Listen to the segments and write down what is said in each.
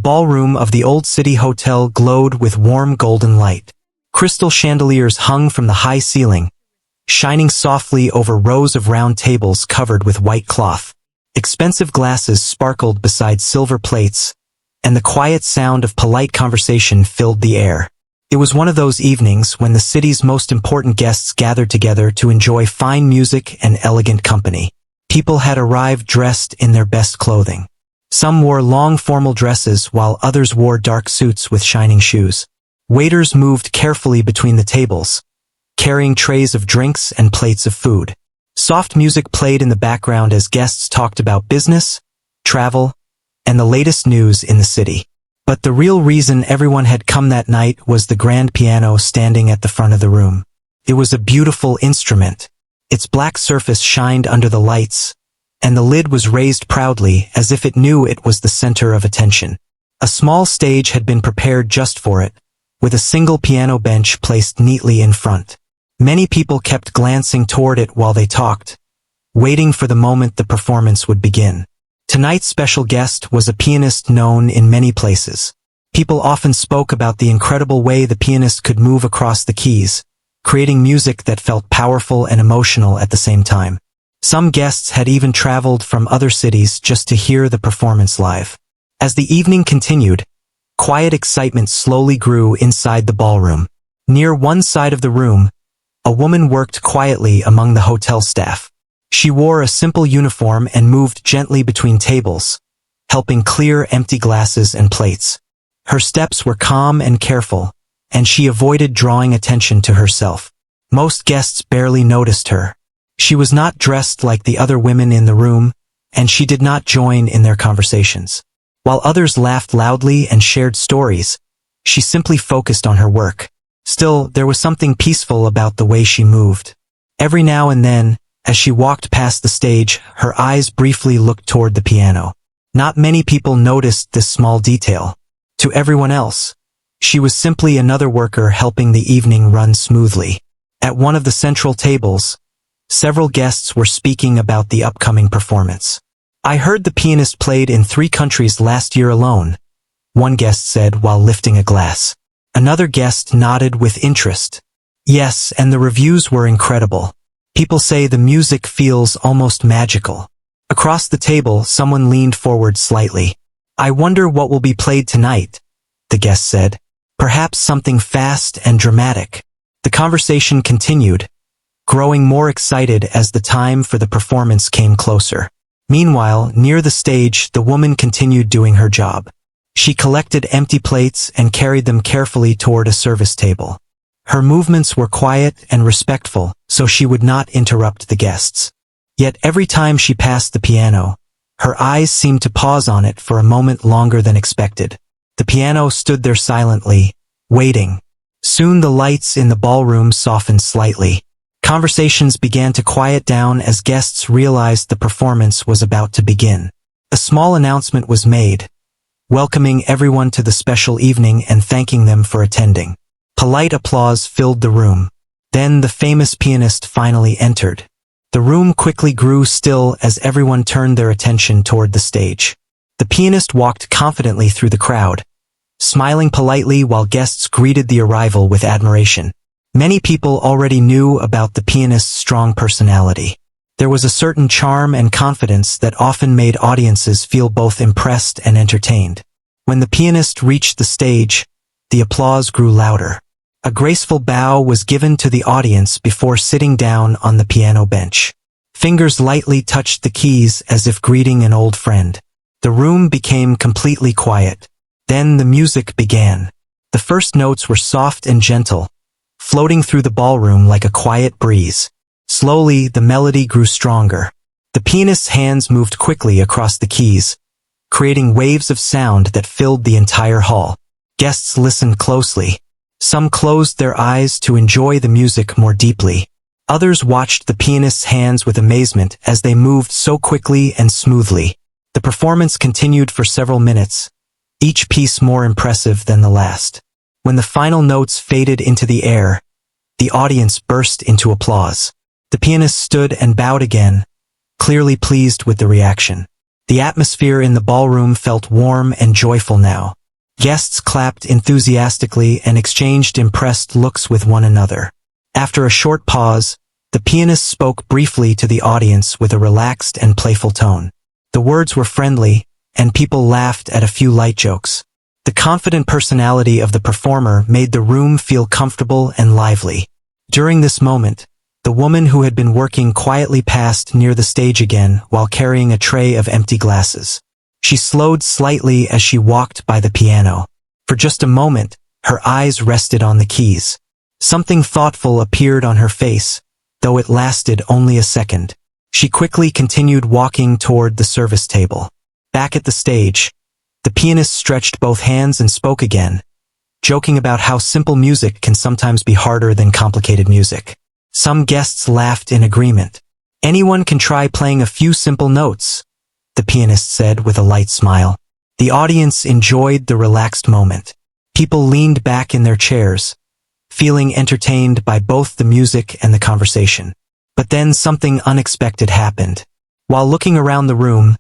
ballroom of the old city hotel glowed with warm golden light. Crystal chandeliers hung from the high ceiling, shining softly over rows of round tables covered with white cloth. Expensive glasses sparkled beside silver plates, and the quiet sound of polite conversation filled the air. It was one of those evenings when the city's most important guests gathered together to enjoy fine music and elegant company. People had arrived dressed in their best clothing. Some wore long formal dresses while others wore dark suits with shining shoes. Waiters moved carefully between the tables, carrying trays of drinks and plates of food. Soft music played in the background as guests talked about business, travel, and the latest news in the city. But the real reason everyone had come that night was the grand piano standing at the front of the room. It was a beautiful instrument. Its black surface shined under the lights, and the lid was raised proudly as if it knew it was the center of attention. A small stage had been prepared just for it, with a single piano bench placed neatly in front. Many people kept glancing toward it while they talked, waiting for the moment the performance would begin. Tonight's special guest was a pianist known in many places. People often spoke about the incredible way the pianist could move across the keys, creating music that felt powerful and emotional at the same time. Some guests had even traveled from other cities just to hear the performance live. As the evening continued, quiet excitement slowly grew inside the ballroom. Near one side of the room, a woman worked quietly among the hotel staff. She wore a simple uniform and moved gently between tables, helping clear empty glasses and plates. Her steps were calm and careful, and she avoided drawing attention to herself. Most guests barely noticed her. She was not dressed like the other women in the room, and she did not join in their conversations. While others laughed loudly and shared stories, she simply focused on her work. Still, there was something peaceful about the way she moved. Every now and then, as she walked past the stage, her eyes briefly looked toward the piano. Not many people noticed this small detail. To everyone else, she was simply another worker helping the evening run smoothly. At one of the central tables, several guests were speaking about the upcoming performance. "I heard the pianist played in 3 countries last year alone," one guest said while lifting a glass. Another guest nodded with interest. "Yes, and the reviews were incredible. People say the music feels almost magical." Across the table, someone leaned forward slightly. "I wonder what will be played tonight," the guest said. "Perhaps something fast and dramatic." The conversation continued, growing more excited as the time for the performance came closer. Meanwhile, near the stage, the woman continued doing her job. She collected empty plates and carried them carefully toward a service table. Her movements were quiet and respectful, so she would not interrupt the guests. Yet every time she passed the piano, her eyes seemed to pause on it for a moment longer than expected. The piano stood there silently, waiting. Soon the lights in the ballroom softened slightly. Conversations began to quiet down as guests realized the performance was about to begin. A small announcement was made, welcoming everyone to the special evening and thanking them for attending. Polite applause filled the room. Then the famous pianist finally entered. The room quickly grew still as everyone turned their attention toward the stage. The pianist walked confidently through the crowd, smiling politely while guests greeted the arrival with admiration. Many people already knew about the pianist's strong personality. There was a certain charm and confidence that often made audiences feel both impressed and entertained. When the pianist reached the stage, the applause grew louder. A graceful bow was given to the audience before sitting down on the piano bench. Fingers lightly touched the keys as if greeting an old friend. The room became completely quiet. Then the music began. The first notes were soft and gentle, floating through the ballroom like a quiet breeze. Slowly, the melody grew stronger. The pianist's hands moved quickly across the keys, creating waves of sound that filled the entire hall. Guests listened closely. Some closed their eyes to enjoy the music more deeply. Others watched the pianist's hands with amazement as they moved so quickly and smoothly. The performance continued for several minutes, each piece more impressive than the last. When the final notes faded into the air, the audience burst into applause. The pianist stood and bowed again, clearly pleased with the reaction. The atmosphere in the ballroom felt warm and joyful now. Guests clapped enthusiastically and exchanged impressed looks with one another. After a short pause, the pianist spoke briefly to the audience with a relaxed and playful tone. The words were friendly, and people laughed at a few light jokes. The confident personality of the performer made the room feel comfortable and lively. During this moment, the woman who had been working quietly passed near the stage again while carrying a tray of empty glasses. She slowed slightly as she walked by the piano. For just a moment, her eyes rested on the keys. Something thoughtful appeared on her face, though it lasted only a second. She quickly continued walking toward the service table. Back at the stage, the pianist stretched both hands and spoke again, joking about how simple music can sometimes be harder than complicated music. Some guests laughed in agreement. "Anyone can try playing a few simple notes," the pianist said with a light smile. The audience enjoyed the relaxed moment. People leaned back in their chairs, feeling entertained by both the music and the conversation. But then something unexpected happened. While looking around the room,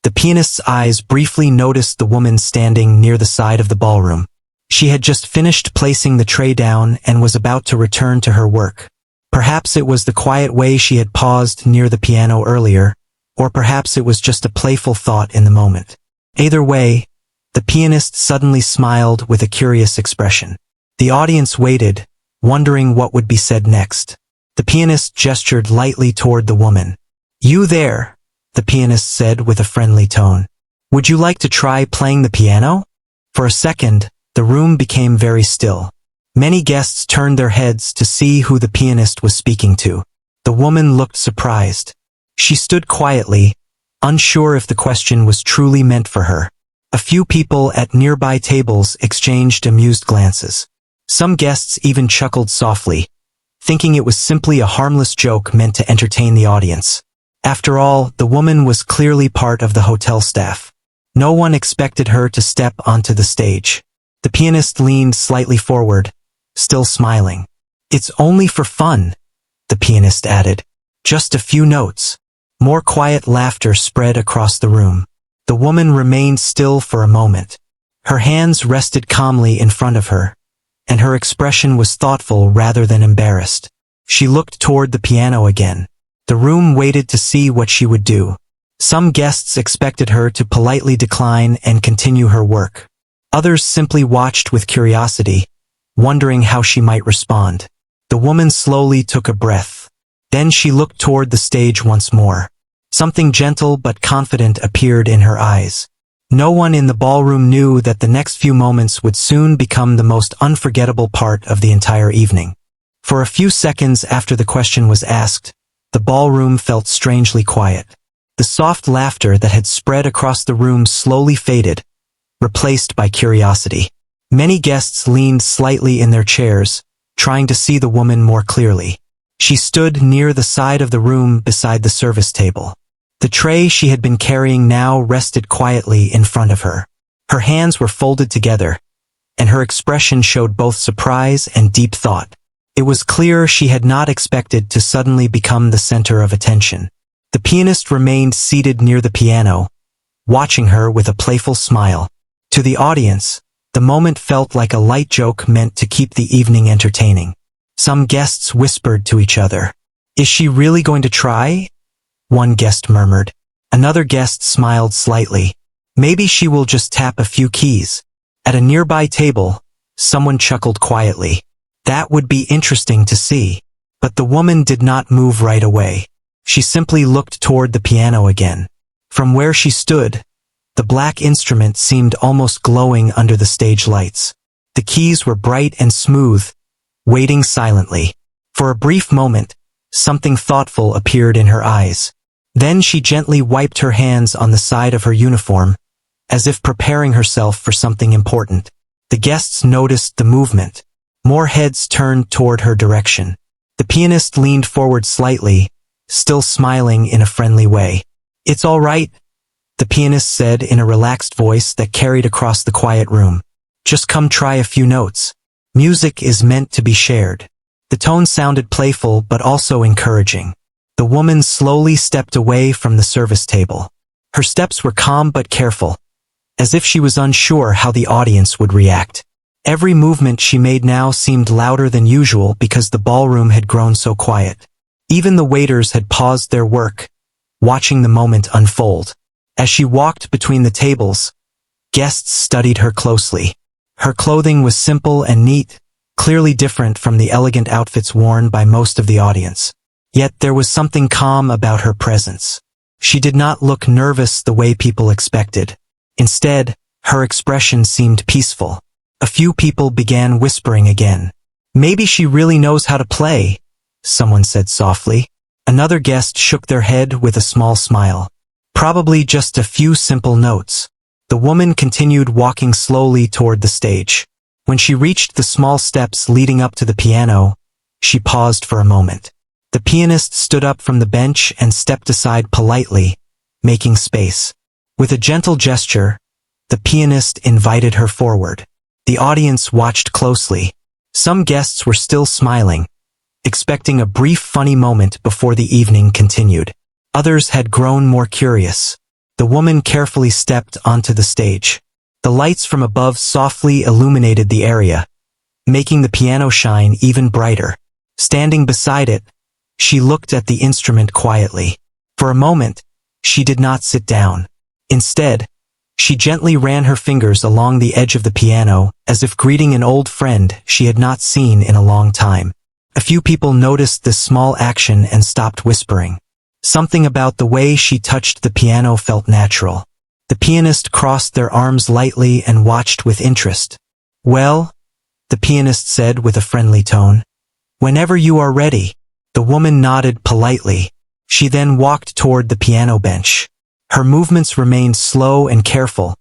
the pianist's eyes briefly noticed the woman standing near the side of the ballroom. She had just finished placing the tray down and was about to return to her work. Perhaps it was the quiet way she had paused near the piano earlier, or perhaps it was just a playful thought in the moment. Either way, the pianist suddenly smiled with a curious expression. The audience waited, wondering what would be said next. The pianist gestured lightly toward the woman. "You there," the pianist said with a friendly tone. "Would you like to try playing the piano?" For a second, the room became very still. Many guests turned their heads to see who the pianist was speaking to. The woman looked surprised. She stood quietly, unsure if the question was truly meant for her. A few people at nearby tables exchanged amused glances. Some guests even chuckled softly, thinking it was simply a harmless joke meant to entertain the audience. After all, the woman was clearly part of the hotel staff. No one expected her to step onto the stage. The pianist leaned slightly forward, still smiling. "It's only for fun," the pianist added. "Just a few notes." More quiet laughter spread across the room. The woman remained still for a moment. Her hands rested calmly in front of her, and her expression was thoughtful rather than embarrassed. She looked toward the piano again. The room waited to see what she would do. Some guests expected her to politely decline and continue her work. Others simply watched with curiosity, wondering how she might respond. The woman slowly took a breath. Then she looked toward the stage once more. Something gentle but confident appeared in her eyes. No one in the ballroom knew that the next few moments would soon become the most unforgettable part of the entire evening. For a few seconds after the question was asked, the ballroom felt strangely quiet. The soft laughter that had spread across the room slowly faded, replaced by curiosity. Many guests leaned slightly in their chairs, trying to see the woman more clearly. She stood near the side of the room beside the service table. The tray she had been carrying now rested quietly in front of her. Her hands were folded together, and her expression showed both surprise and deep thought. It was clear she had not expected to suddenly become the center of attention. The pianist remained seated near the piano, watching her with a playful smile. To the audience, the moment felt like a light joke meant to keep the evening entertaining. Some guests whispered to each other. "Is she really going to try?" one guest murmured. Another guest smiled slightly. "Maybe she will just tap a few keys." At a nearby table, someone chuckled quietly. "That would be interesting to see." But the woman did not move right away. She simply looked toward the piano again. From where she stood, the black instrument seemed almost glowing under the stage lights. The keys were bright and smooth, waiting silently. For a brief moment, something thoughtful appeared in her eyes. Then she gently wiped her hands on the side of her uniform, as if preparing herself for something important. The guests noticed the movement. More heads turned toward her direction. The pianist leaned forward slightly, still smiling in a friendly way. "It's all right," the pianist said in a relaxed voice that carried across the quiet room. "Just come try a few notes. Music is meant to be shared." The tone sounded playful but also encouraging. The woman slowly stepped away from the service table. Her steps were calm but careful, as if she was unsure how the audience would react. Every movement she made now seemed louder than usual because the ballroom had grown so quiet. Even the waiters had paused their work, watching the moment unfold. As she walked between the tables, guests studied her closely. Her clothing was simple and neat, clearly different from the elegant outfits worn by most of the audience. Yet there was something calm about her presence. She did not look nervous the way people expected. Instead, her expression seemed peaceful. A few people began whispering again. "Maybe she really knows how to play," someone said softly. Another guest shook their head with a small smile. "Probably just a few simple notes." The woman continued walking slowly toward the stage. When she reached the small steps leading up to the piano, she paused for a moment. The pianist stood up from the bench and stepped aside politely, making space. With a gentle gesture, the pianist invited her forward. The audience watched closely. Some guests were still smiling, expecting a brief funny moment before the evening continued. Others had grown more curious. The woman carefully stepped onto the stage. The lights from above softly illuminated the area, making the piano shine even brighter. Standing beside it, she looked at the instrument quietly. For a moment, she did not sit down. Instead, she gently ran her fingers along the edge of the piano, as if greeting an old friend she had not seen in a long time. A few people noticed this small action and stopped whispering. Something about the way she touched the piano felt natural. The pianist crossed their arms lightly and watched with interest. "Well," the pianist said with a friendly tone, "whenever you are ready." The woman nodded politely. She then walked toward the piano bench. Her movements remained slow and careful,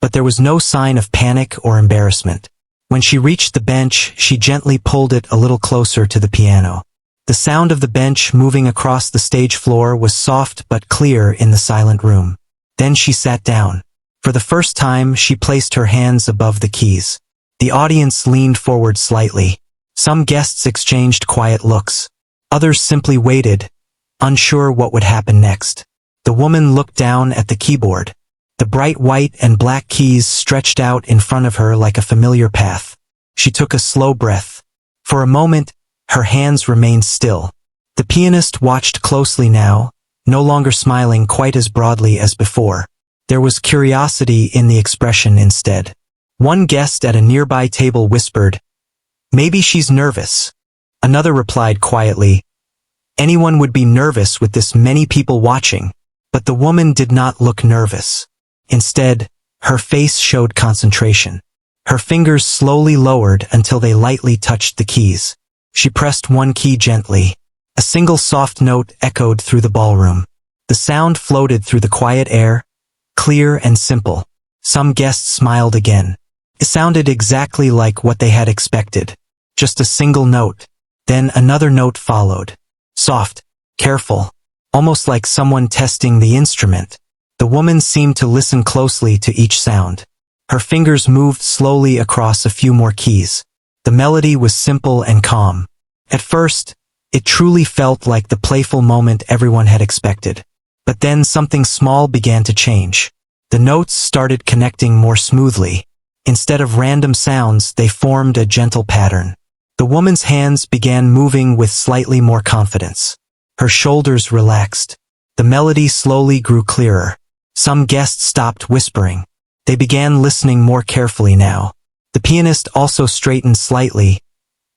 but there was no sign of panic or embarrassment. When she reached the bench, she gently pulled it a little closer to the piano. The sound of the bench moving across the stage floor was soft but clear in the silent room. Then she sat down. For the first time, she placed her hands above the keys. The audience leaned forward slightly. Some guests exchanged quiet looks. Others simply waited, unsure what would happen next. The woman looked down at the keyboard. The bright white and black keys stretched out in front of her like a familiar path. She took a slow breath. For a moment, her hands remained still. The pianist watched closely now, no longer smiling quite as broadly as before. There was curiosity in the expression instead. One guest at a nearby table whispered, "Maybe she's nervous." Another replied quietly, "Anyone would be nervous with this many people watching." But the woman did not look nervous. Instead, her face showed concentration. Her fingers slowly lowered until they lightly touched the keys. She pressed one key gently. A single soft note echoed through the ballroom. The sound floated through the quiet air, clear and simple. Some guests smiled again. It sounded exactly like what they had expected. Just a single note. Then another note followed. Soft, careful, almost like someone testing the instrument. The woman seemed to listen closely to each sound. Her fingers moved slowly across a few more keys. The melody was simple and calm. At first, it truly felt like the playful moment everyone had expected. But then something small began to change. The notes started connecting more smoothly. Instead of random sounds, they formed a gentle pattern. The woman's hands began moving with slightly more confidence. Her shoulders relaxed. The melody slowly grew clearer. Some guests stopped whispering. They began listening more carefully now. The pianist also straightened slightly,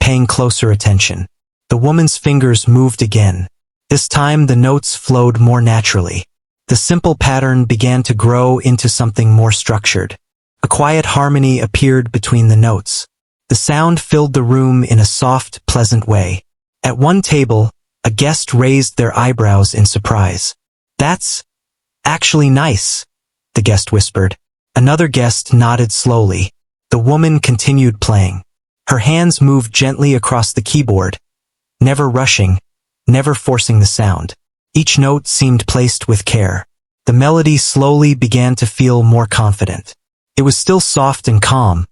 paying closer attention. The woman's fingers moved again. This time the notes flowed more naturally. The simple pattern began to grow into something more structured. A quiet harmony appeared between the notes. The sound filled the room in a soft, pleasant way. At one table, a guest raised their eyebrows in surprise. "That's actually nice," the guest whispered. Another guest nodded slowly. The woman continued playing. Her hands moved gently across the keyboard, never rushing, never forcing the sound. Each note seemed placed with care. The melody slowly began to feel more confident. It was still soft and calm,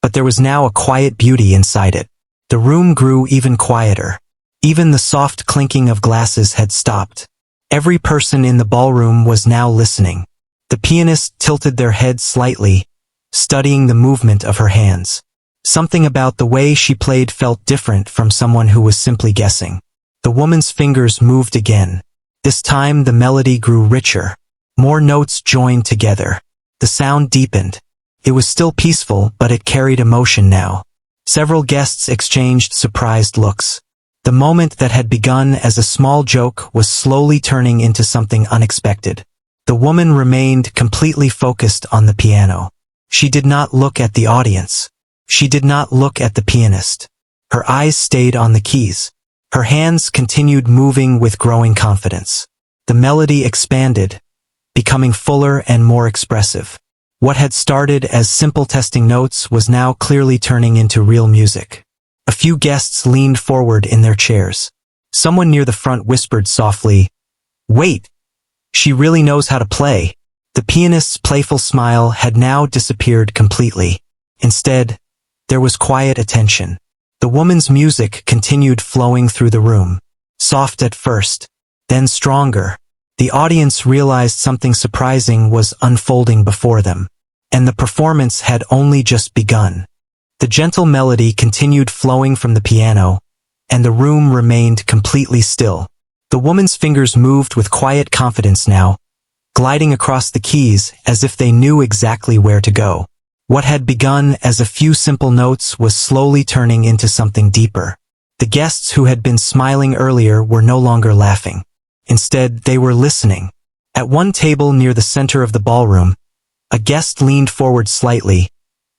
but there was now a quiet beauty inside it. The room grew even quieter. Even the soft clinking of glasses had stopped. Every person in the ballroom was now listening. The pianist tilted their head slightly, studying the movement of her hands. Something about the way she played felt different from someone who was simply guessing. The woman's fingers moved again. This time the melody grew richer. More notes joined together. The sound deepened. It was still peaceful, but it carried emotion now. Several guests exchanged surprised looks. The moment that had begun as a small joke was slowly turning into something unexpected. The woman remained completely focused on the piano. She did not look at the audience. She did not look at the pianist. Her eyes stayed on the keys. Her hands continued moving with growing confidence. The melody expanded, becoming fuller and more expressive. What had started as simple testing notes was now clearly turning into real music. A few guests leaned forward in their chairs. Someone near the front whispered softly, "Wait! She really knows how to play." The pianist's playful smile had now disappeared completely. Instead, there was quiet attention. The woman's music continued flowing through the room. Soft at first, then stronger. The audience realized something surprising was unfolding before them. And the performance had only just begun. The gentle melody continued flowing from the piano, and the room remained completely still. The woman's fingers moved with quiet confidence now, gliding across the keys as if they knew exactly where to go. What had begun as a few simple notes was slowly turning into something deeper. The guests who had been smiling earlier were no longer laughing. Instead, they were listening. At one table near the center of the ballroom, a guest leaned forward slightly,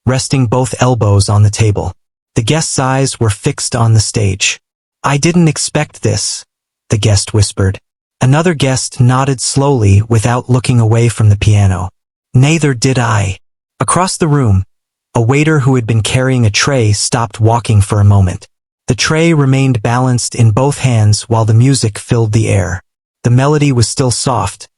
resting both elbows on the table. The guest's eyes were fixed on the stage. "I didn't expect this," the guest whispered. Another guest nodded slowly without looking away from the piano. "Neither did I." Across the room, a waiter who had been carrying a tray stopped walking for a moment. The tray remained balanced in both hands while the music filled the air. The melody was still soft,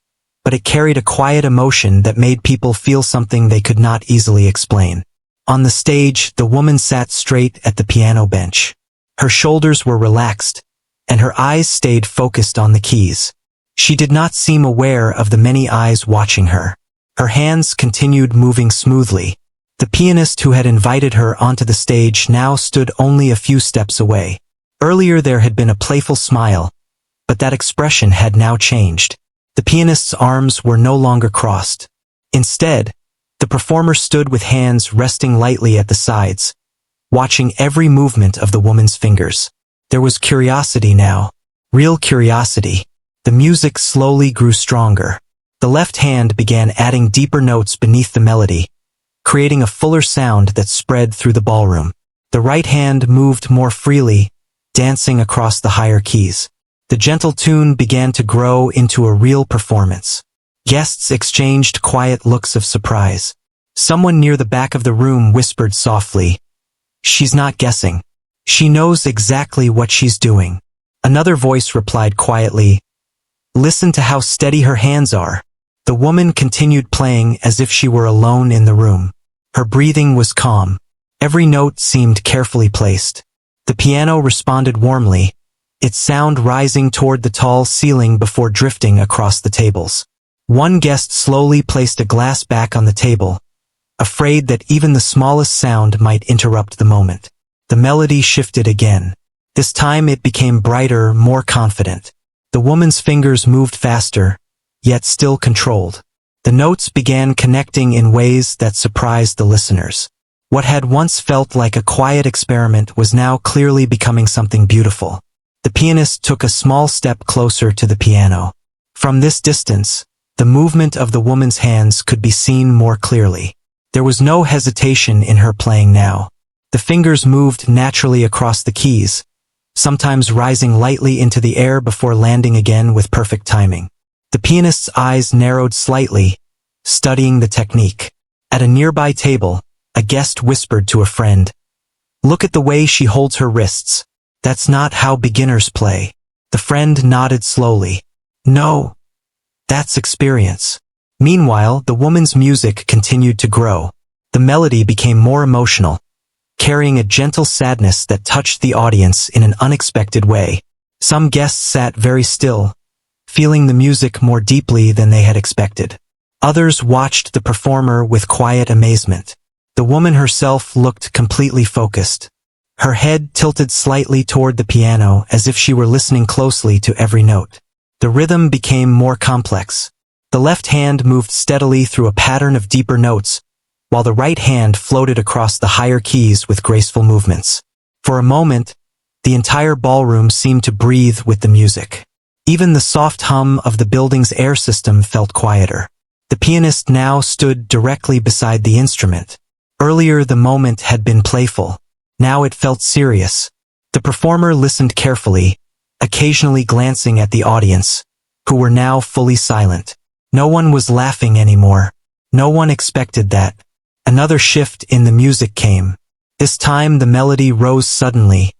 but it carried a quiet emotion that made people feel something they could not easily explain. On the stage, the woman sat straight at the piano bench. Her shoulders were relaxed, and her eyes stayed focused on the keys. She did not seem aware of the many eyes watching her. Her hands continued moving smoothly. The pianist who had invited her onto the stage now stood only a few steps away. Earlier there had been a playful smile, but that expression had now changed. The pianist's arms were no longer crossed. Instead, the performer stood with hands resting lightly at the sides, watching every movement of the woman's fingers. There was curiosity now. Real curiosity. The music slowly grew stronger. The left hand began adding deeper notes beneath the melody, creating a fuller sound that spread through the ballroom. The right hand moved more freely, dancing across the higher keys. The gentle tune began to grow into a real performance. Guests exchanged quiet looks of surprise. Someone near the back of the room whispered softly, "She's not guessing. She knows exactly what she's doing." Another voice replied quietly, "Listen to how steady her hands are." The woman continued playing as if she were alone in the room. Her breathing was calm. Every note seemed carefully placed. The piano responded warmly, its sound rising toward the tall ceiling before drifting across the tables. One guest slowly placed a glass back on the table, afraid that even the smallest sound might interrupt the moment. The melody shifted again. This time it became brighter, more confident. The woman's fingers moved faster, yet still controlled. The notes began connecting in ways that surprised the listeners. What had once felt like a quiet experiment was now clearly becoming something beautiful. The pianist took a small step closer to the piano. From this distance, the movement of the woman's hands could be seen more clearly. There was no hesitation in her playing now. The fingers moved naturally across the keys, sometimes rising lightly into the air before landing again with perfect timing. The pianist's eyes narrowed slightly, studying the technique. At a nearby table, a guest whispered to a friend, "Look at the way she holds her wrists. That's not how beginners play." The friend nodded slowly. "No, that's experience." Meanwhile, the woman's music continued to grow. The melody became more emotional, carrying a gentle sadness that touched the audience in an unexpected way. Some guests sat very still, feeling the music more deeply than they had expected. Others watched the performer with quiet amazement. The woman herself looked completely focused. Her head tilted slightly toward the piano as if she were listening closely to every note. The rhythm became more complex. The left hand moved steadily through a pattern of deeper notes, while the right hand floated across the higher keys with graceful movements. For a moment, the entire ballroom seemed to breathe with the music. Even the soft hum of the building's air system felt quieter. The pianist now stood directly beside the instrument. Earlier the moment had been playful. Now it felt serious. The performer listened carefully, occasionally glancing at the audience, who were now fully silent. No one was laughing anymore. No one expected that. Another shift in the music came. This time the melody rose suddenly,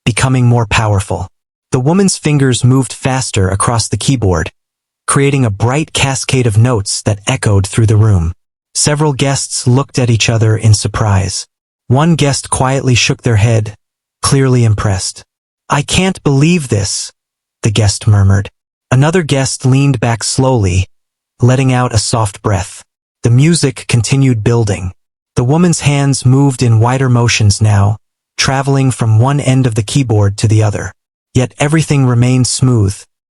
becoming more powerful. The woman's fingers moved faster across the keyboard, creating a bright cascade of notes that echoed through the room. Several guests looked at each other in surprise. One guest quietly shook their head, clearly impressed. "I can't believe this," the guest murmured. Another guest leaned back slowly, letting out a soft breath. The music continued building. The woman's hands moved in wider motions now, traveling from one end of the keyboard to the other. Yet everything remained smooth.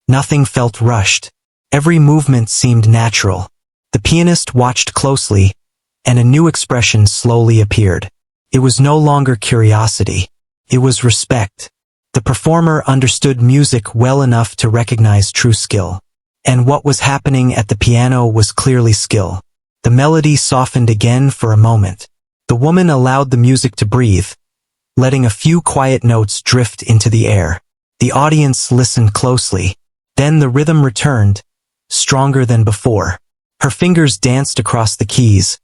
Nothing felt rushed. Every movement seemed natural. The pianist watched closely, and a new expression slowly appeared. It was no longer curiosity. It was respect. The performer understood music well enough to recognize true skill. And what was happening at the piano was clearly skill. The melody softened again for a moment. The woman allowed the music to breathe, letting a few quiet notes drift into the air. The audience listened closely. Then the rhythm returned, stronger than before. Her fingers danced across the keys,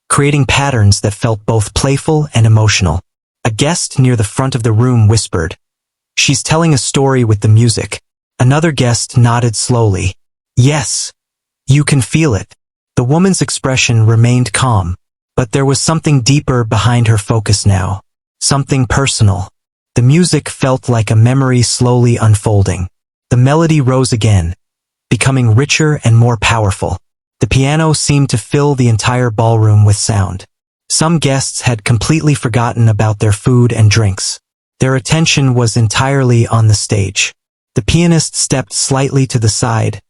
creating patterns that felt both playful and emotional. A guest near the front of the room whispered, "She's telling a story with the music." Another guest nodded slowly. "Yes, you can feel it." The woman's expression remained calm, but there was something deeper behind her focus now. Something personal. The music felt like a memory slowly unfolding. The melody rose again, becoming richer and more powerful. The piano seemed to fill the entire ballroom with sound. Some guests had completely forgotten about their food and drinks. Their attention was entirely on the stage. The pianist stepped slightly to the side,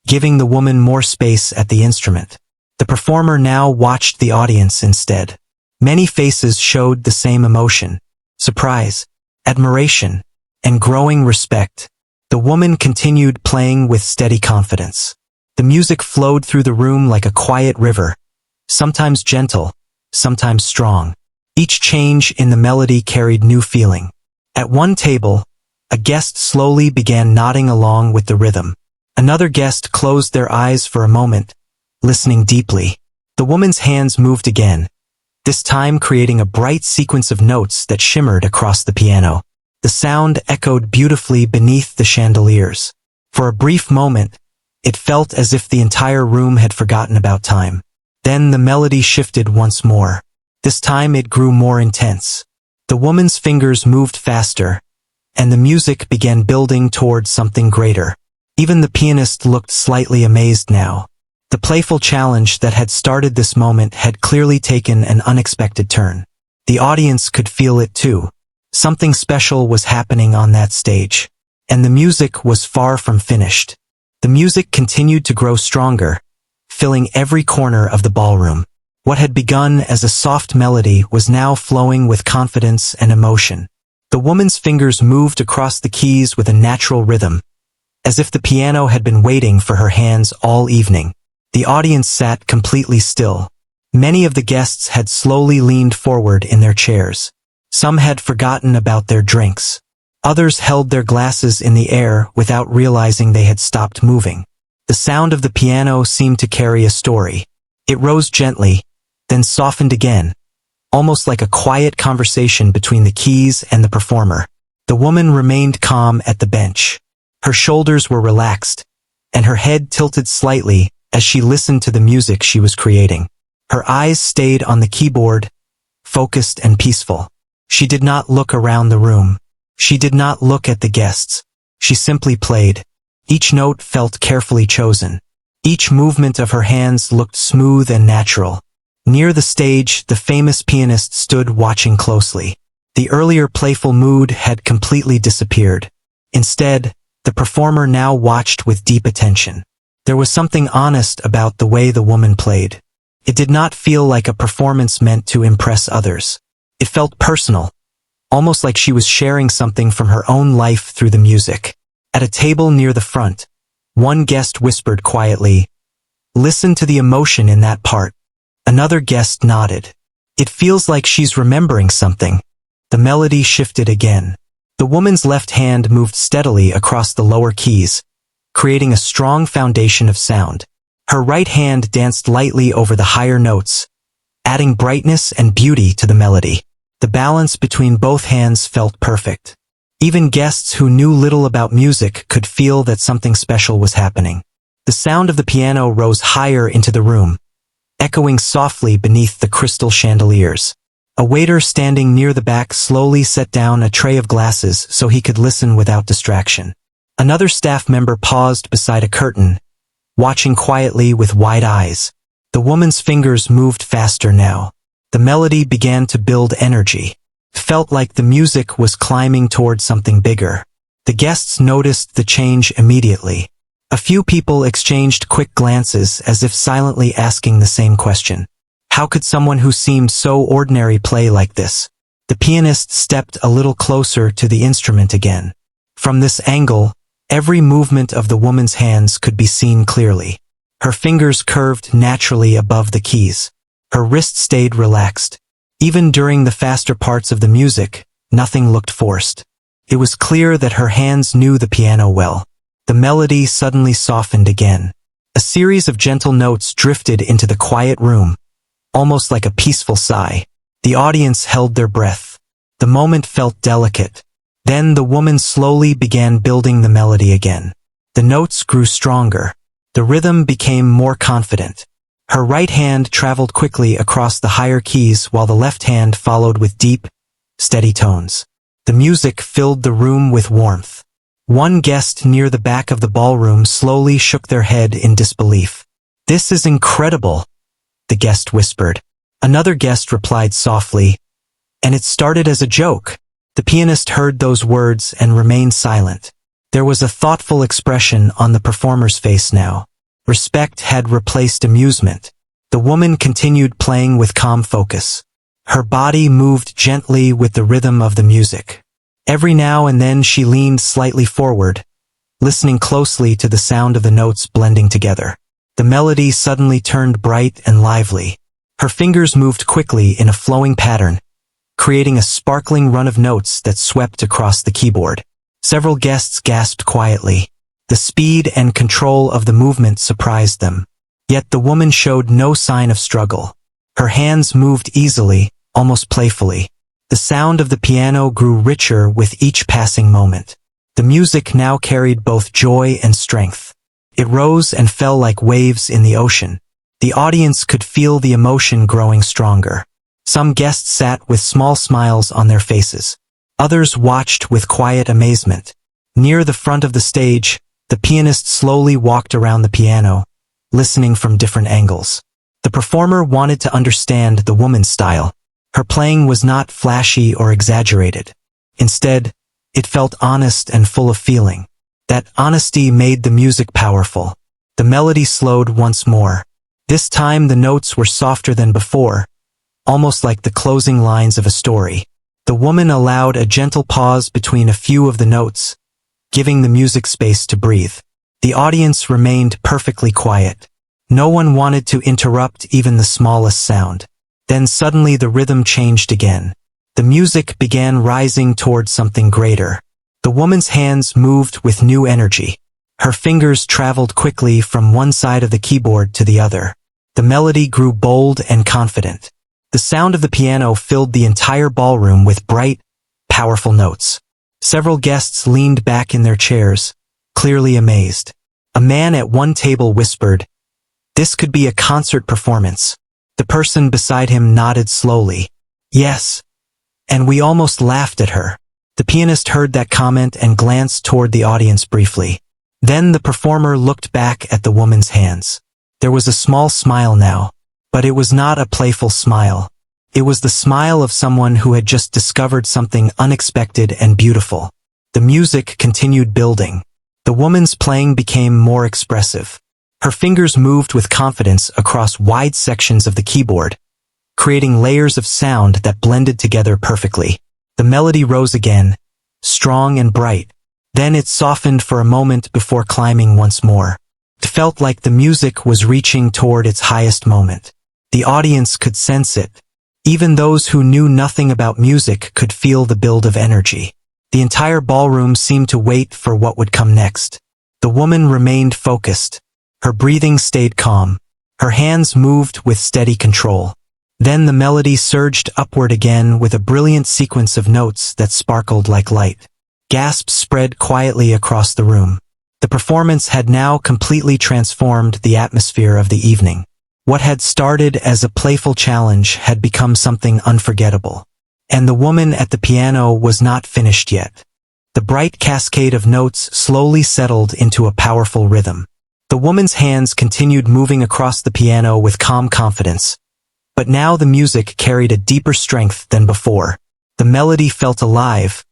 giving the woman more space at the instrument. The performer now watched the audience instead. Many faces showed the same emotion: surprise, admiration, and growing respect. The woman continued playing with steady confidence. The music flowed through the room like a quiet river, sometimes gentle, sometimes strong. Each change in the melody carried new feeling. At one table, a guest slowly began nodding along with the rhythm. Another guest closed their eyes for a moment, listening deeply. The woman's hands moved again, this time creating a bright sequence of notes that shimmered across the piano. The sound echoed beautifully beneath the chandeliers. For a brief moment, it felt as if the entire room had forgotten about time. Then the melody shifted once more. This time it grew more intense. The woman's fingers moved faster, and the music began building towards something greater. Even the pianist looked slightly amazed now. The playful challenge that had started this moment had clearly taken an unexpected turn. The audience could feel it too. Something special was happening on that stage. And the music was far from finished. The music continued to grow stronger, filling every corner of the ballroom. What had begun as a soft melody was now flowing with confidence and emotion. The woman's fingers moved across the keys with a natural rhythm, as if the piano had been waiting for her hands all evening. The audience sat completely still. Many of the guests had slowly leaned forward in their chairs. Some had forgotten about their drinks. Others held their glasses in the air without realizing they had stopped moving. The sound of the piano seemed to carry a story. It rose gently, then softened again, almost like a quiet conversation between the keys and the performer. The woman remained calm at the bench. Her shoulders were relaxed, and her head tilted slightly as she listened to the music she was creating. Her eyes stayed on the keyboard, focused and peaceful. She did not look around the room. She did not look at the guests. She simply played. Each note felt carefully chosen. Each movement of her hands looked smooth and natural. Near the stage, the famous pianist stood watching closely. The earlier playful mood had completely disappeared. Instead, the performer now watched with deep attention. There was something honest about the way the woman played. It did not feel like a performance meant to impress others. It felt personal, almost like she was sharing something from her own life through the music. At a table near the front, one guest whispered quietly, "Listen to the emotion in that part." Another guest nodded. "It feels like she's remembering something." The melody shifted again. The woman's left hand moved steadily across the lower keys, creating a strong foundation of sound. Her right hand danced lightly over the higher notes, adding brightness and beauty to the melody. The balance between both hands felt perfect. Even guests who knew little about music could feel that something special was happening. The sound of the piano rose higher into the room, echoing softly beneath the crystal chandeliers. A waiter standing near the back slowly set down a tray of glasses so he could listen without distraction. Another staff member paused beside a curtain, watching quietly with wide eyes. The woman's fingers moved faster now. The melody began to build energy. It felt like the music was climbing toward something bigger. The guests noticed the change immediately. A few people exchanged quick glances as if silently asking the same question. How could someone who seemed so ordinary play like this? The pianist stepped a little closer to the instrument again. From this angle, every movement of the woman's hands could be seen clearly. Her fingers curved naturally above the keys. Her wrist stayed relaxed. Even during the faster parts of the music, nothing looked forced. It was clear that her hands knew the piano well. The melody suddenly softened again. A series of gentle notes drifted into the quiet room, almost like a peaceful sigh. The audience held their breath. The moment felt delicate. Then the woman slowly began building the melody again. The notes grew stronger. The rhythm became more confident. Her right hand traveled quickly across the higher keys while the left hand followed with deep, steady tones. The music filled the room with warmth. One guest near the back of the ballroom slowly shook their head in disbelief. "This is incredible," the guest whispered. Another guest replied softly, "And it started as a joke." The pianist heard those words and remained silent. There was a thoughtful expression on the performer's face now. Respect had replaced amusement. The woman continued playing with calm focus. Her body moved gently with the rhythm of the music. Every now and then she leaned slightly forward, listening closely to the sound of the notes blending together. The melody suddenly turned bright and lively. Her fingers moved quickly in a flowing pattern, creating a sparkling run of notes that swept across the keyboard. Several guests gasped quietly. The speed and control of the movement surprised them. Yet the woman showed no sign of struggle. Her hands moved easily, almost playfully. The sound of the piano grew richer with each passing moment. The music now carried both joy and strength. It rose and fell like waves in the ocean. The audience could feel the emotion growing stronger. Some guests sat with small smiles on their faces. Others watched with quiet amazement. Near the front of the stage, the pianist slowly walked around the piano, listening from different angles. The performer wanted to understand the woman's style. Her playing was not flashy or exaggerated. Instead, it felt honest and full of feeling. That honesty made the music powerful. The melody slowed once more. This time the notes were softer than before, almost like the closing lines of a story. The woman allowed a gentle pause between a few of the notes, giving the music space to breathe. The audience remained perfectly quiet. No one wanted to interrupt even the smallest sound. Then suddenly the rhythm changed again. The music began rising toward something greater. The woman's hands moved with new energy. Her fingers traveled quickly from one side of the keyboard to the other. The melody grew bold and confident. The sound of the piano filled the entire ballroom with bright, powerful notes. Several guests leaned back in their chairs, clearly amazed. A man at one table whispered, "This could be a concert performance." The person beside him nodded slowly. "Yes." And we almost laughed at her. The pianist heard that comment and glanced toward the audience briefly. Then the performer looked back at the woman's hands. There was a small smile now, but it was not a playful smile. It was the smile of someone who had just discovered something unexpected and beautiful. The music continued building. The woman's playing became more expressive. Her fingers moved with confidence across wide sections of the keyboard, creating layers of sound that blended together perfectly. The melody rose again, strong and bright. Then it softened for a moment before climbing once more. It felt like the music was reaching toward its highest moment. The audience could sense it. Even those who knew nothing about music could feel the build of energy. The entire ballroom seemed to wait for what would come next. The woman remained focused. Her breathing stayed calm. Her hands moved with steady control. Then the melody surged upward again with a brilliant sequence of notes that sparkled like light. Gasps spread quietly across the room. The performance had now completely transformed the atmosphere of the evening. What had started as a playful challenge had become something unforgettable. And the woman at the piano was not finished yet. The bright cascade of notes slowly settled into a powerful rhythm. The woman's hands continued moving across the piano with calm confidence. But now the music carried a deeper strength than before. The melody felt alive,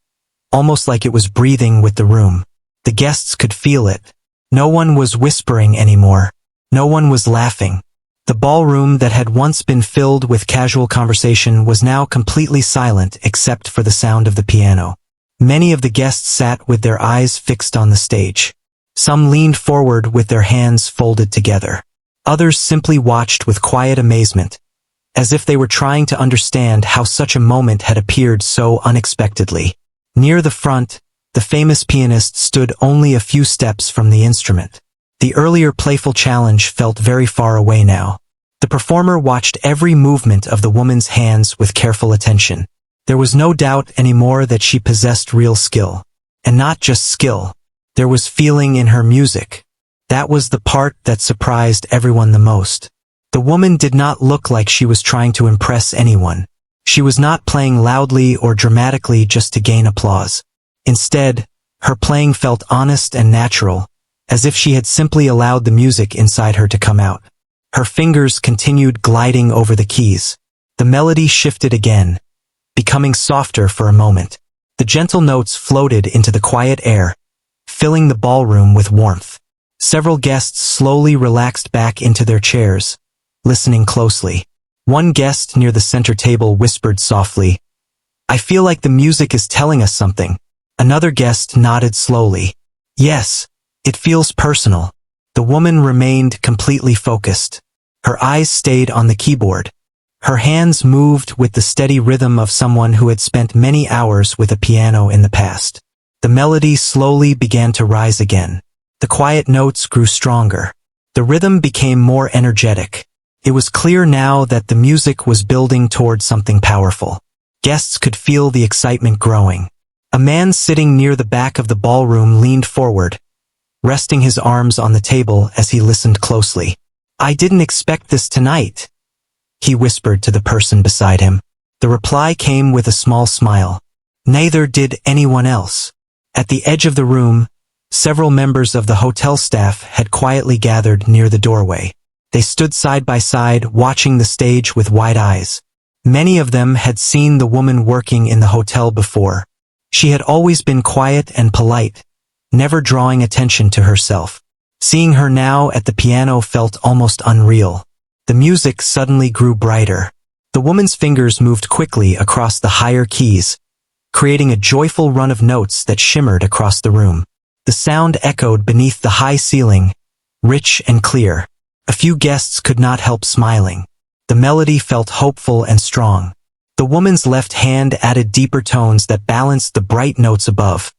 almost like it was breathing with the room. The guests could feel it. No one was whispering anymore. No one was laughing. The ballroom that had once been filled with casual conversation was now completely silent except for the sound of the piano. Many of the guests sat with their eyes fixed on the stage. Some leaned forward with their hands folded together. Others simply watched with quiet amazement, as if they were trying to understand how such a moment had appeared so unexpectedly. Near the front, the famous pianist stood only a few steps from the instrument. The earlier playful challenge felt very far away now. The performer watched every movement of the woman's hands with careful attention. There was no doubt anymore that she possessed real skill. And not just skill. There was feeling in her music. That was the part that surprised everyone the most. The woman did not look like she was trying to impress anyone. She was not playing loudly or dramatically just to gain applause. Instead, her playing felt honest and natural, as if she had simply allowed the music inside her to come out. Her fingers continued gliding over the keys. The melody shifted again, becoming softer for a moment. The gentle notes floated into the quiet air, filling the ballroom with warmth. Several guests slowly relaxed back into their chairs, listening closely. One guest near the center table whispered softly, "I feel like the music is telling us something." Another guest nodded slowly. "Yes, it feels personal." The woman remained completely focused. Her eyes stayed on the keyboard. Her hands moved with the steady rhythm of someone who had spent many hours with a piano in the past. The melody slowly began to rise again. The quiet notes grew stronger. The rhythm became more energetic. It was clear now that the music was building toward something powerful. Guests could feel the excitement growing. A man sitting near the back of the ballroom leaned forward, resting his arms on the table as he listened closely. "I didn't expect this tonight," he whispered to the person beside him. The reply came with a small smile. Neither did anyone else. At the edge of the room, several members of the hotel staff had quietly gathered near the doorway. They stood side by side, watching the stage with wide eyes. Many of them had seen the woman working in the hotel before. She had always been quiet and polite, never drawing attention to herself. Seeing her now at the piano felt almost unreal. The music suddenly grew brighter. The woman's fingers moved quickly across the higher keys, creating a joyful run of notes that shimmered across the room. The sound echoed beneath the high ceiling, rich and clear. A few guests could not help smiling. The melody felt hopeful and strong. The woman's left hand added deeper tones that balanced the bright notes above,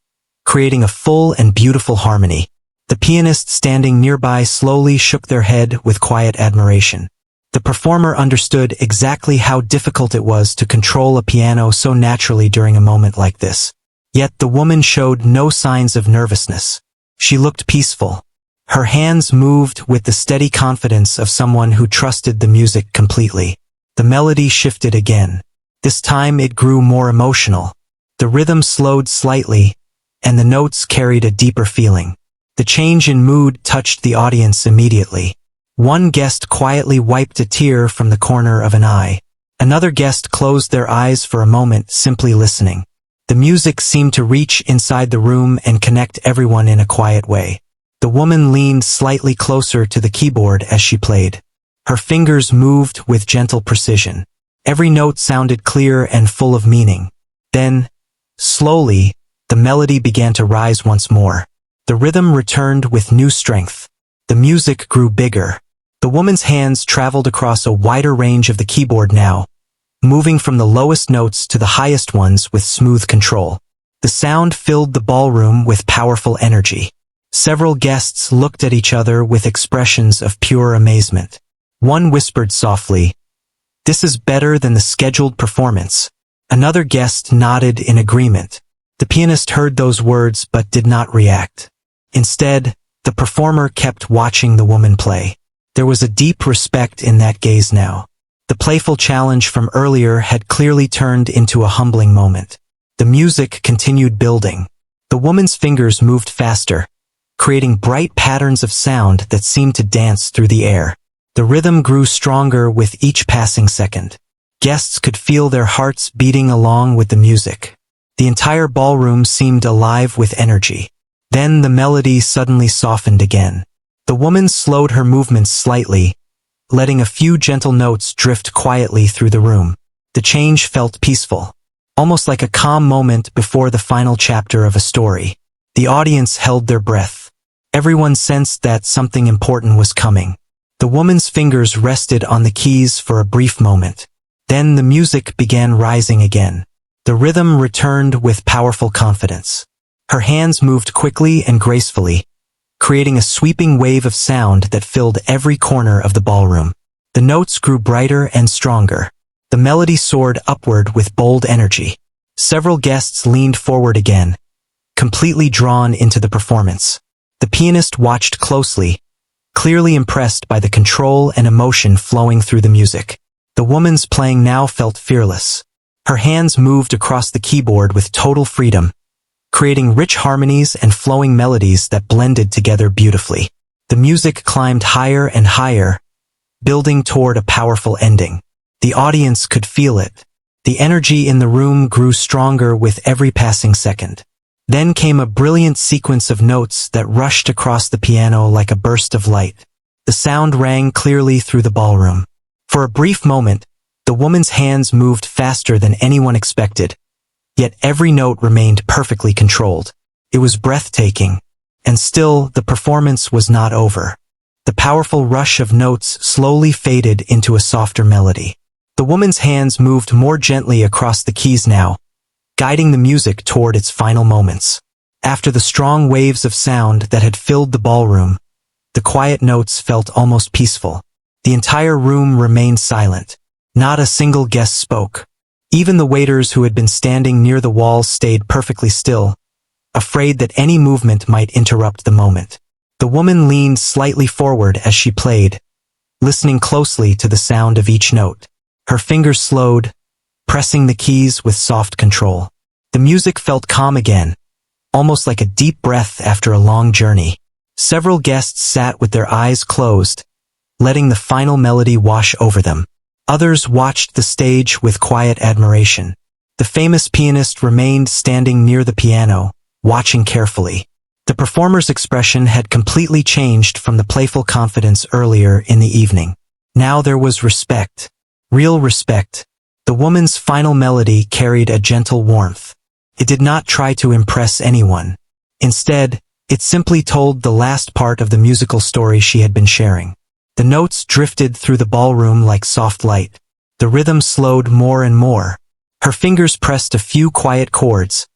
creating a full and beautiful harmony. The pianist standing nearby slowly shook their head with quiet admiration. The performer understood exactly how difficult it was to control a piano so naturally during a moment like this. Yet the woman showed no signs of nervousness. She looked peaceful. Her hands moved with the steady confidence of someone who trusted the music completely. The melody shifted again. This time it grew more emotional. The rhythm slowed slightly, and the notes carried a deeper feeling. The change in mood touched the audience immediately. One guest quietly wiped a tear from the corner of an eye. Another guest closed their eyes for a moment, simply listening. The music seemed to reach inside the room and connect everyone in a quiet way. The woman leaned slightly closer to the keyboard as she played. Her fingers moved with gentle precision. Every note sounded clear and full of meaning. Then, slowly, the melody began to rise once more. The rhythm returned with new strength. The music grew bigger. The woman's hands traveled across a wider range of the keyboard now, moving from the lowest notes to the highest ones with smooth control. The sound filled the ballroom with powerful energy. Several guests looked at each other with expressions of pure amazement. One whispered softly, "This is better than the scheduled performance." Another guest nodded in agreement. The pianist heard those words but did not react. Instead, the performer kept watching the woman play. There was a deep respect in that gaze now. The playful challenge from earlier had clearly turned into a humbling moment. The music continued building. The woman's fingers moved faster, creating bright patterns of sound that seemed to dance through the air. The rhythm grew stronger with each passing second. Guests could feel their hearts beating along with the music. The entire ballroom seemed alive with energy. Then the melody suddenly softened again. The woman slowed her movements slightly, letting a few gentle notes drift quietly through the room. The change felt peaceful, almost like a calm moment before the final chapter of a story. The audience held their breath. Everyone sensed that something important was coming. The woman's fingers rested on the keys for a brief moment. Then the music began rising again. The rhythm returned with powerful confidence. Her hands moved quickly and gracefully, creating a sweeping wave of sound that filled every corner of the ballroom. The notes grew brighter and stronger. The melody soared upward with bold energy. Several guests leaned forward again, completely drawn into the performance. The pianist watched closely, clearly impressed by the control and emotion flowing through the music. The woman's playing now felt fearless. Her hands moved across the keyboard with total freedom, creating rich harmonies and flowing melodies that blended together beautifully. The music climbed higher and higher, building toward a powerful ending. The audience could feel it. The energy in the room grew stronger with every passing second. Then came a brilliant sequence of notes that rushed across the piano like a burst of light. The sound rang clearly through the ballroom. For a brief moment, the woman's hands moved faster than anyone expected, yet every note remained perfectly controlled. It was breathtaking, and still the performance was not over. The powerful rush of notes slowly faded into a softer melody. The woman's hands moved more gently across the keys now, guiding the music toward its final moments. After the strong waves of sound that had filled the ballroom, the quiet notes felt almost peaceful. The entire room remained silent. Not a single guest spoke. Even the waiters who had been standing near the walls stayed perfectly still, afraid that any movement might interrupt the moment. The woman leaned slightly forward as she played, listening closely to the sound of each note. Her fingers slowed, pressing the keys with soft control. The music felt calm again, almost like a deep breath after a long journey. Several guests sat with their eyes closed, letting the final melody wash over them. Others watched the stage with quiet admiration. The famous pianist remained standing near the piano, watching carefully. The performer's expression had completely changed from the playful confidence earlier in the evening. Now there was respect. Real respect. The woman's final melody carried a gentle warmth. It did not try to impress anyone. Instead, it simply told the last part of the musical story she had been sharing. The notes drifted through the ballroom like soft light. The rhythm slowed more and more. Her fingers pressed a few quiet chords,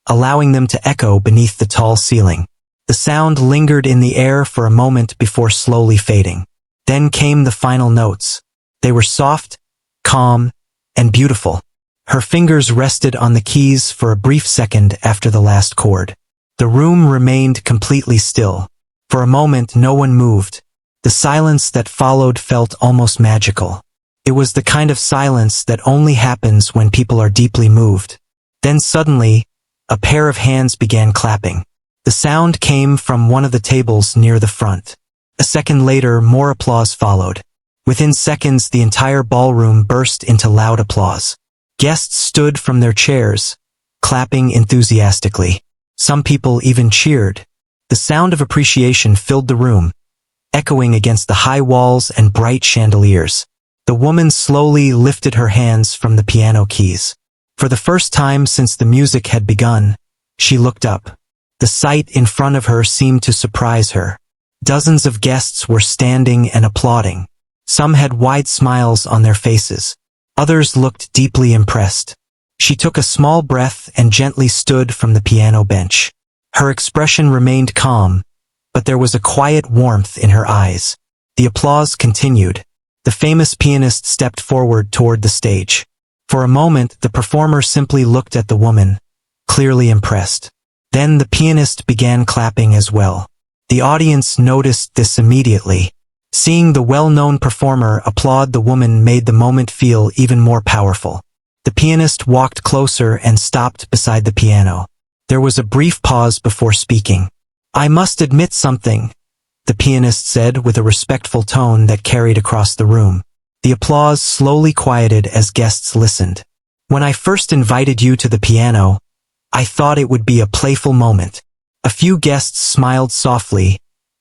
allowing them to echo beneath the tall ceiling. The sound lingered in the air for a moment before slowly fading. Then came the final notes. They were soft, calm, and beautiful. Her fingers rested on the keys for a brief second after the last chord. The room remained completely still. For a moment no one moved. The silence that followed felt almost magical. It was the kind of silence that only happens when people are deeply moved. Then suddenly, a pair of hands began clapping. The sound came from one of the tables near the front. A second later, more applause followed. Within seconds, the entire ballroom burst into loud applause. Guests stood from their chairs, clapping enthusiastically. Some people even cheered. The sound of appreciation filled the room, echoing against the high walls and bright chandeliers. The woman slowly lifted her hands from the piano keys. For the first time since the music had begun, she looked up. The sight in front of her seemed to surprise her. Dozens of guests were standing and applauding. Some had wide smiles on their faces. Others looked deeply impressed. She took a small breath and gently stood from the piano bench. Her expression remained calm, but there was a quiet warmth in her eyes. The applause continued. The famous pianist stepped forward toward the stage. For a moment, the performer simply looked at the woman, clearly impressed. Then the pianist began clapping as well. The audience noticed this immediately. Seeing the well-known performer applaud the woman made the moment feel even more powerful. The pianist walked closer and stopped beside the piano. There was a brief pause before speaking. "I must admit something," the pianist said with a respectful tone that carried across the room. The applause slowly quieted as guests listened. "When I first invited you to the piano, I thought it would be a playful moment." A few guests smiled softly,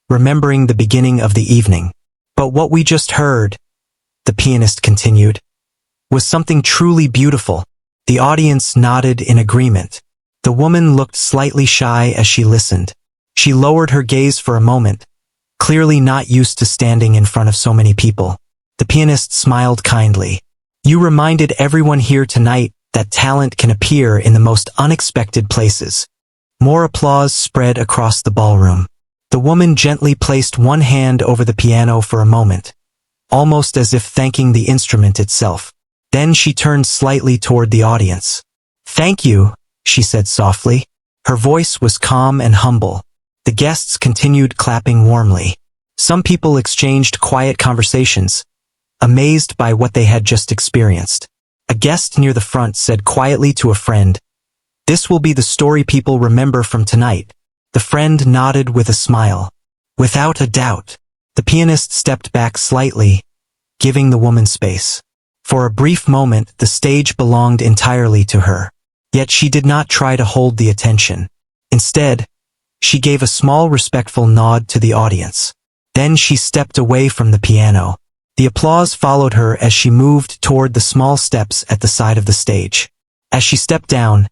remembering the beginning of the evening. "But what we just heard," the pianist continued, "was something truly beautiful." The audience nodded in agreement. The woman looked slightly shy as she listened. She lowered her gaze for a moment, clearly not used to standing in front of so many people. The pianist smiled kindly. "You reminded everyone here tonight that talent can appear in the most unexpected places." More applause spread across the ballroom. The woman gently placed one hand over the piano for a moment, almost as if thanking the instrument itself. Then she turned slightly toward the audience. "Thank you," she said softly. Her voice was calm and humble. The guests continued clapping warmly. Some people exchanged quiet conversations, amazed by what they had just experienced. A guest near the front said quietly to a friend, "This will be the story people remember from tonight." The friend nodded with a smile. "Without a doubt." The pianist stepped back slightly, giving the woman space. For a brief moment, the stage belonged entirely to her. Yet she did not try to hold the attention. Instead, she gave a small respectful nod to the audience. Then she stepped away from the piano. The applause followed her as she moved toward the small steps at the side of the stage. As she stepped down,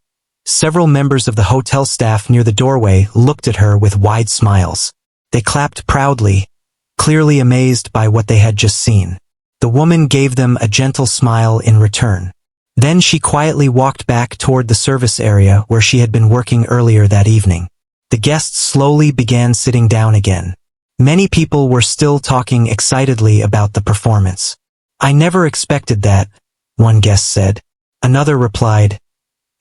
several members of the hotel staff near the doorway looked at her with wide smiles. They clapped proudly, clearly amazed by what they had just seen. The woman gave them a gentle smile in return. Then she quietly walked back toward the service area where she had been working earlier that evening. The guests slowly began sitting down again. Many people were still talking excitedly about the performance. "I never expected that," one guest said. Another replied,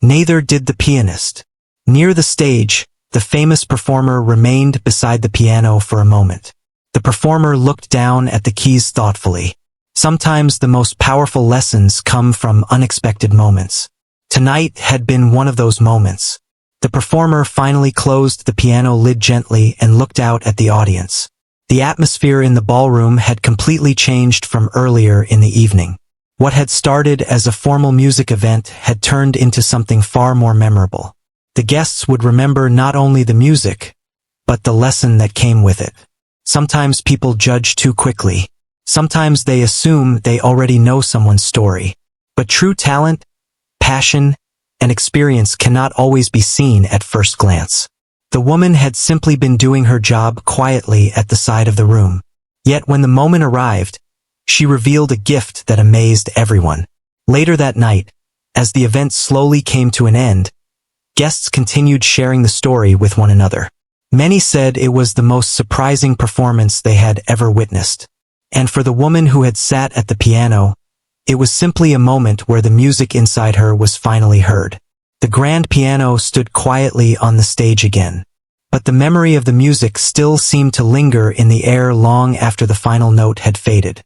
"Neither did the pianist." Near the stage, the famous performer remained beside the piano for a moment. The performer looked down at the keys thoughtfully. Sometimes the most powerful lessons come from unexpected moments. Tonight had been one of those moments. The performer finally closed the piano lid gently and looked out at the audience. The atmosphere in the ballroom had completely changed from earlier in the evening. What had started as a formal music event had turned into something far more memorable. The guests would remember not only the music, but the lesson that came with it. Sometimes people judge too quickly. Sometimes they assume they already know someone's story. But true talent, passion, and experience cannot always be seen at first glance. The woman had simply been doing her job quietly at the side of the room. Yet when the moment arrived, she revealed a gift that amazed everyone. Later that night, as the event slowly came to an end, guests continued sharing the story with one another. Many said it was the most surprising performance they had ever witnessed. And for the woman who had sat at the piano, it was simply a moment where the music inside her was finally heard. The grand piano stood quietly on the stage again. But the memory of the music still seemed to linger in the air long after the final note had faded.